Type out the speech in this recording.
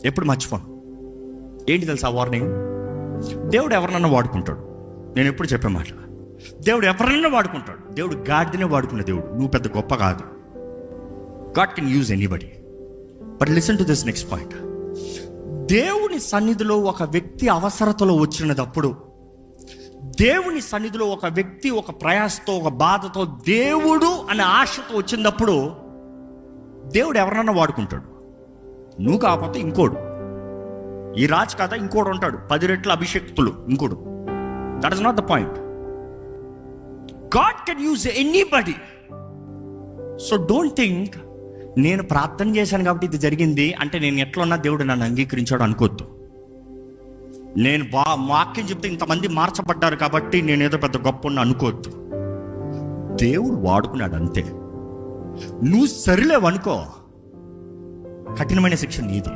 ఎప్పుడు మర్చిపోను. ఏంటి తెలుసా వార్నింగ్? దేవుడు ఎవరినన్నా వాడుకుంటాడు. నేను ఎప్పుడు చెప్పే మాట, దేవుడు ఎవరినన్నా వాడుకుంటాడు. దేవుడు గాడిదనే వాడుకున్న దేవుడు. నువ్వు పెద్ద గొప్ప కాదు. God can use anybody. But listen to this next point. దేవుని సన్నిధిలో ఒక వ్యక్తి అవసరతలో వచ్చినప్పుడు, దేవుని సన్నిధిలో ఒక వ్యక్తి ఒక ప్రయాసతో, ఒక బాధతో, దేవుడు అనే ఆశతో వచ్చినప్పుడు దేవుడు ఎవరినన్నా వాడుకుంటాడు. నువ్వు కాకపోతే ఇంకోడు. ఈ రాజు కథ ఇంకోడు ఉంటాడు, 10 రెట్ల అభిషేక్తులు ఇంకోడు. That is not the point. God can use anybody. So don't think నేను ప్రార్థన చేశాను కాబట్టి ఇది జరిగింది అంటే నేను ఎట్లా ఉన్నా దేవుడు నన్ను అంగీకరించాడు అనుకోవద్దు. నేను వాక్యం చెప్తే ఇంతమంది మార్చబడ్డారు కాబట్టి నేను ఏదో పెద్ద గొప్ప ఉన్నా అనుకోవద్దు. దేవుడు వాడుకున్నాడు అంతే. నువ్వు సరిలేవనుకో, కఠినమైన శిక్ష నీది.